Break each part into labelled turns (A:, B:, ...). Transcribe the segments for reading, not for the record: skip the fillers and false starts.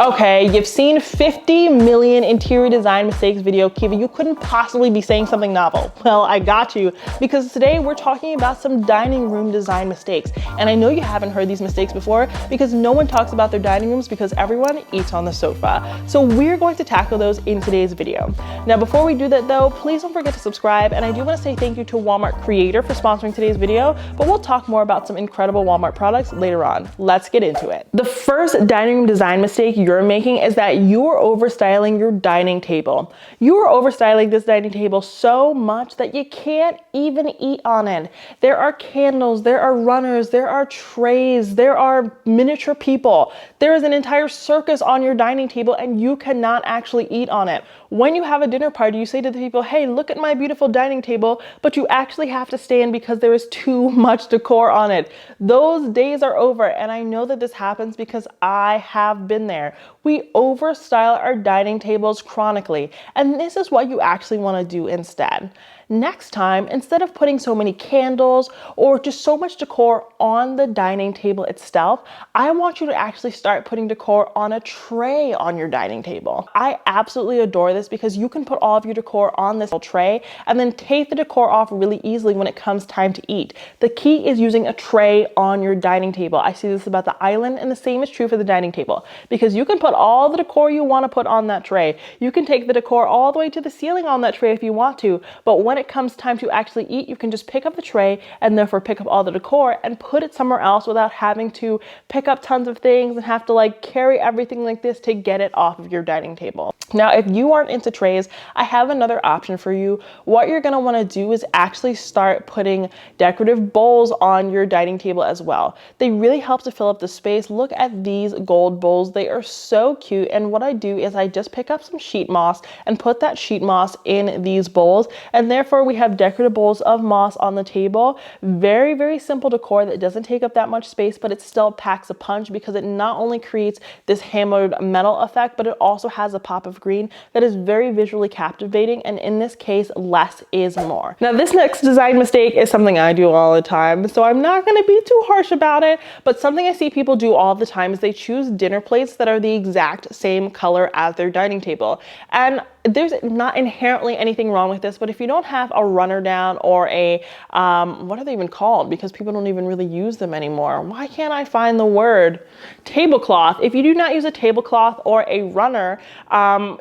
A: Okay, you've seen 50 million interior design mistakes video. Kiva, you couldn't possibly be saying something novel. Well, I got you, because today we're talking about some dining room design mistakes. And I know you haven't heard these mistakes before because no one talks about their dining rooms because everyone eats on the sofa. So we're going to tackle those in today's video. Now, before we do that though, please don't forget to subscribe. And I do want to say thank you to Walmart Creator for sponsoring today's video, but we'll talk more about some incredible Walmart products later on. Let's get into it. The first dining room design mistake you're making is that you're overstyling your dining table. You're overstyling this dining table so much that you can't even eat on it. There are candles, there are runners, there are trays, there are miniature people. There is an entire circus on your dining table and you cannot actually eat on it. When you have a dinner party, you say to the people, hey, look at my beautiful dining table, but you actually have to stand because there is too much decor on it. Those days are over, and I know that this happens because I have been there. We overstyle our dining tables chronically, and this is what you actually want to do instead. Next time, instead of putting so many candles or just so much decor on the dining table itself, I want you to actually start putting decor on a tray on your dining table. I absolutely adore this because you can put all of your decor on this tray and then take the decor off really easily when it comes time to eat. The key is using a tray on your dining table. I see this about the island, and the same is true for the dining table, because you can put all the decor you want to put on that tray. You can take the decor all the way to the ceiling on that tray if you want to, but when it comes time to actually eat, you can just pick up the tray and therefore pick up all the decor and put it somewhere else without having to pick up tons of things and have to like carry everything like this to get it off of your dining table. Now, if you aren't into trays, I have another option for you. What you're going to want to do is actually start putting decorative bowls on your dining table as well. They really help to fill up the space. Look at these gold bowls. They are so cute. And what I do is I just pick up some sheet moss and put that sheet moss in these bowls. And therefore we have decorative bowls of moss on the table. Very, very simple decor that doesn't take up that much space, but it still packs a punch because it not only creates this hammered metal effect, but it also has a pop of green that is very visually captivating, and in this case, less is more. Now, this next design mistake is something I do all the time, so I'm not going to be too harsh about it, but something I see people do all the time is they choose dinner plates that are the exact same color as their dining table. And there's not inherently anything wrong with this, but if you don't have a runner down or a, what are they even called? Because people don't even really use them anymore. Why can't I find the word? Tablecloth. If you do not use a tablecloth or a runner,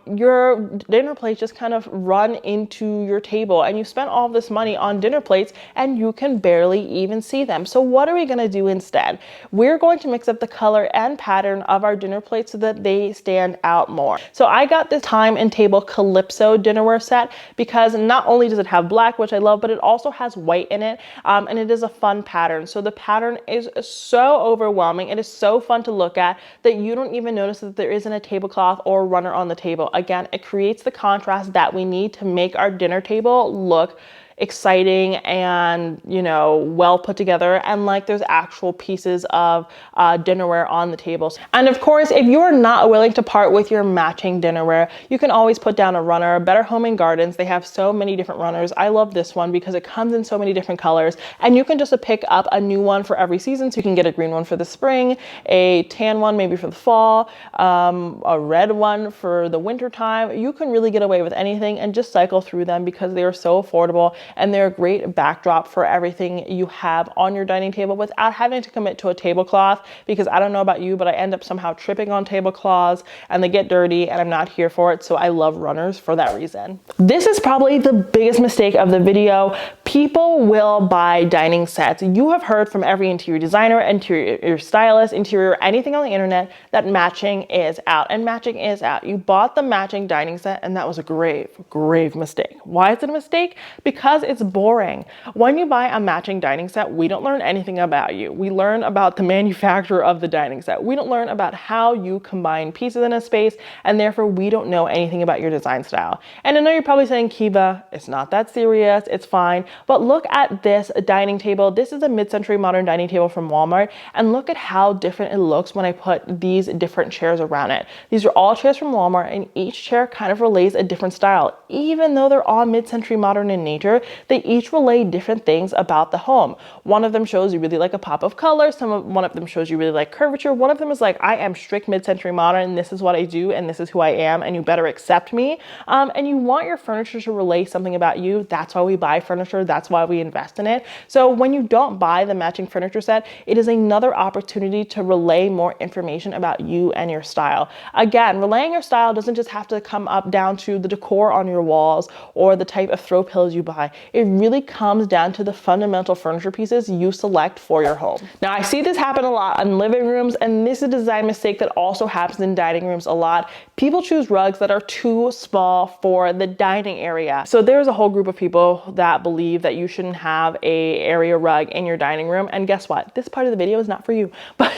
A: your dinner plates just kind of run into your table, and you spent all this money on dinner plates and you can barely even see them. So what are we going to do instead? We're going to mix up the color and pattern of our dinner plates so that they stand out more. So I got this time and table Calypso dinnerware set because not only does it have black, which I love, but it also has white in it, and it is a fun pattern. So the pattern is so overwhelming. It is so fun to look at that you don't even notice that there isn't a tablecloth or a runner on the table. Again, it creates the contrast that we need to make our dinner table look exciting and, you know, well put together, and like there's actual pieces of dinnerware on the tables. And of course, if you're not willing to part with your matching dinnerware, you can always put down a runner. Better Home and Gardens, they have so many different runners. I love this one because it comes in so many different colors, and you can just pick up a new one for every season. So you can get a green one for the spring, a tan one maybe for the fall, a red one for the winter time. You can really get away with anything and just cycle through them because they are so affordable, and they're a great backdrop for everything you have on your dining table without having to commit to a tablecloth, because I don't know about you, but I end up somehow tripping on tablecloths and they get dirty and I'm not here for it. So I love runners for that reason. This is probably the biggest mistake of the video. People will buy dining sets. You have heard from every interior designer, interior stylist, interior anything on the internet that matching is out, and matching is out. You bought the matching dining set and that was a grave mistake. Why is it a mistake? Because it's boring. When you buy a matching dining set, we don't learn anything about you. We learn about the manufacturer of the dining set. We don't learn about how you combine pieces in a space, and therefore we don't know anything about your design style. And I know you're probably saying, Kiva, it's not that serious, it's fine. But look at this dining table. This is a mid-century modern dining table from Walmart, and look at how different it looks when I put these different chairs around it. These are all chairs from Walmart, and each chair kind of relays a different style. Even though they're all mid-century modern in nature, they each relay different things about the home. One of them shows you really like a pop of color. One of them shows you really like curvature. One of them is like, I am strict mid-century modern, and this is what I do, and this is who I am, and you better accept me. And you want your furniture to relay something about you. That's why we buy furniture. That's why we invest in it. So when you don't buy the matching furniture set, it is another opportunity to relay more information about you and your style. Again, relaying your style doesn't just have to come up down to the decor on your walls or the type of throw pillows you buy. It really comes down to the fundamental furniture pieces you select for your home. Now, I see this happen a lot in living rooms, and this is a design mistake that also happens in dining rooms a lot. People choose rugs that are too small for the dining area. So there's a whole group of people that believe that you shouldn't have a area rug in your dining room. And guess what? This part of the video is not for you. But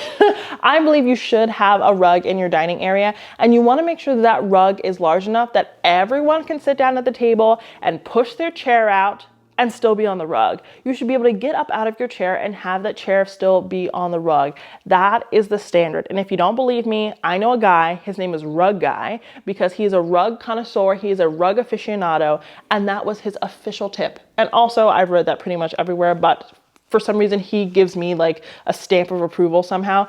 A: I believe you should have a rug in your dining area, and you want to make sure that that rug is large enough that everyone can sit down at the table and push their chair out and still be on the rug. You should be able to get up out of your chair and have that chair still be on the rug. That is the standard. And if you don't believe me, I know a guy, his name is Rug Guy, because he's a rug connoisseur, he's a rug aficionado, and that was his official tip. And also, I've read that pretty much everywhere, but for some reason, he gives me like a stamp of approval somehow.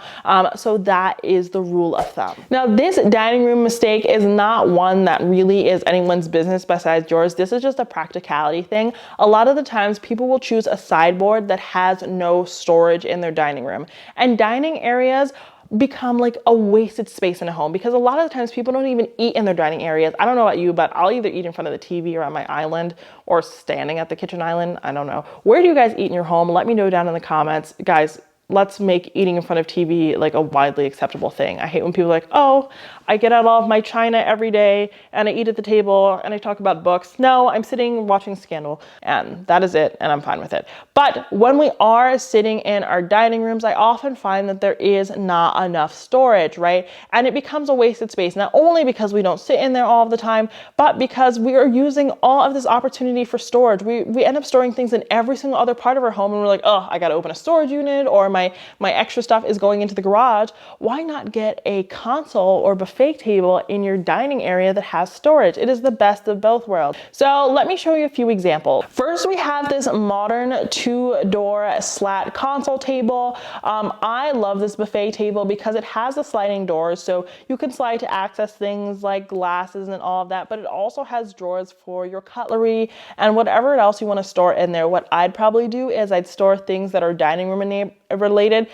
A: So that is the rule of thumb. Now, this dining room mistake is not one that really is anyone's business besides yours. This is just a practicality thing. A lot of the times people will choose a sideboard that has no storage in their dining room. And dining areas become like a wasted space in a home, because a lot of the times people don't even eat in their dining areas. I don't know about you, but I'll either eat in front of the TV or on my island or standing at the kitchen island. I don't know. Where do you guys eat in your home? Let me know down in the comments. Guys, let's make eating in front of TV like a widely acceptable thing. I hate when people are like, oh, I get out all of my china every day and I eat at the table and I talk about books. No, I'm sitting watching Scandal, and that is it, and I'm fine with it. But when we are sitting in our dining rooms, I often find that there is not enough storage, right? And it becomes a wasted space, not only because we don't sit in there all of the time, but because we are using all of this opportunity for storage. We end up storing things in every single other part of our home, and we're like, oh, I gotta open a storage unit, or my extra stuff is going into the garage. Why not get a console or buffet table in your dining area that has storage? It is the best of both worlds. So let me show you a few examples. First, we have this modern two-door slat console table. I love this buffet table because it has the sliding doors, so you can slide to access things like glasses and all of that, but it also has drawers for your cutlery and whatever else you want to store in there. What I'd probably do is I'd store things that are dining room related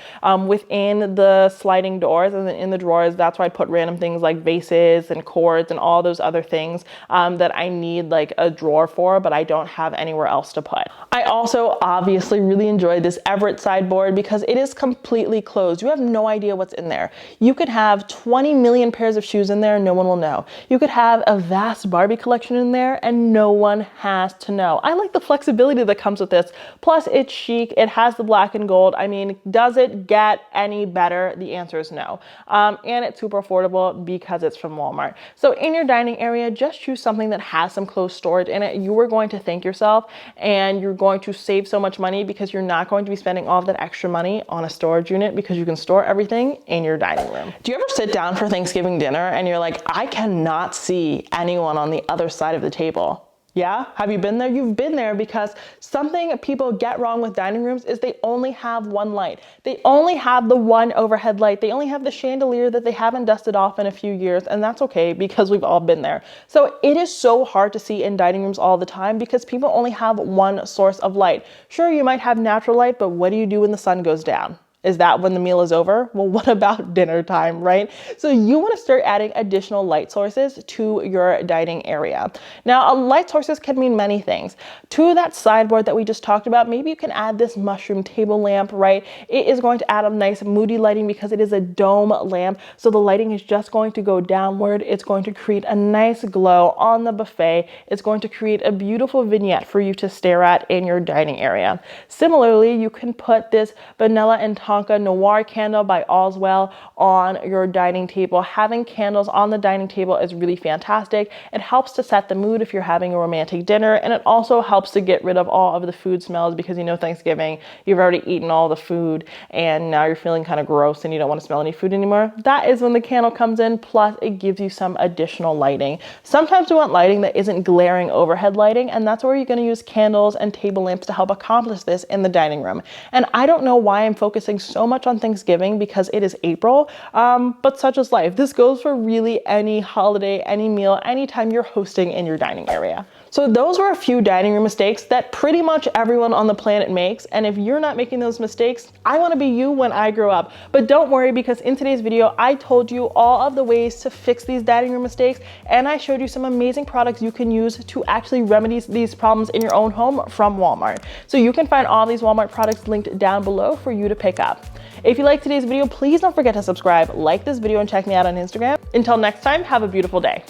A: within the sliding doors, and then in the drawers, that's why I put random things like vases and cords and all those other things that I need like a drawer for, but I don't have anywhere else to put. I also obviously really enjoy this Everett sideboard because it is completely closed. You have no idea what's in there. You could have 20 million pairs of shoes in there and no one will know. You could have a vast Barbie collection in there and no one has to know. I like the flexibility that comes with this. Plus, it's chic. It has the black and gold. I mean, does it get any better? The answer is no. And it's super affordable because it's from Walmart. So in your dining area, just choose something that has some closed storage in it. You are going to thank yourself, and you're going to save so much money because you're not going to be spending all of that extra money on a storage unit, because you can store everything in your dining room. Do you ever sit down for Thanksgiving dinner and you're like, I cannot see anyone on the other side of the table? Yeah? Have you been there? You've been there, because something people get wrong with dining rooms is they only have one light. They only have the one overhead light. They only have the chandelier that they haven't dusted off in a few years, and that's okay because we've all been there. So it is so hard to see in dining rooms all the time because people only have one source of light. Sure, you might have natural light, but what do you do when the sun goes down? Is that when the meal is over? Well, what about dinner time, right? So you want to start adding additional light sources to your dining area. Now, light sources can mean many things. To that sideboard that we just talked about, maybe you can add this mushroom table lamp, right? It is going to add a nice moody lighting because it is a dome lamp. So the lighting is just going to go downward. It's going to create a nice glow on the buffet. It's going to create a beautiful vignette for you to stare at in your dining area. Similarly, you can put this vanilla and Tonka Noir candle by Allswell on your dining table. Having candles on the dining table is really fantastic. It helps to set the mood if you're having a romantic dinner, and it also helps to get rid of all of the food smells, because you know Thanksgiving, you've already eaten all the food and now you're feeling kind of gross and you don't want to smell any food anymore. That is when the candle comes in, plus it gives you some additional lighting. Sometimes we want lighting that isn't glaring overhead lighting, and that's where you're going to use candles and table lamps to help accomplish this in the dining room. And I don't know why I'm focusing so much on Thanksgiving, because it is April, but such is life. This goes for really any holiday, any meal, anytime you're hosting in your dining area. So those were a few dining room mistakes that pretty much everyone on the planet makes. And if you're not making those mistakes, I want to be you when I grow up. But don't worry, because in today's video, I told you all of the ways to fix these dining room mistakes. And I showed you some amazing products you can use to actually remedy these problems in your own home from Walmart. So you can find all these Walmart products linked down below for you to pick up. If you liked today's video, please don't forget to subscribe, like this video, and check me out on Instagram. Until next time, have a beautiful day.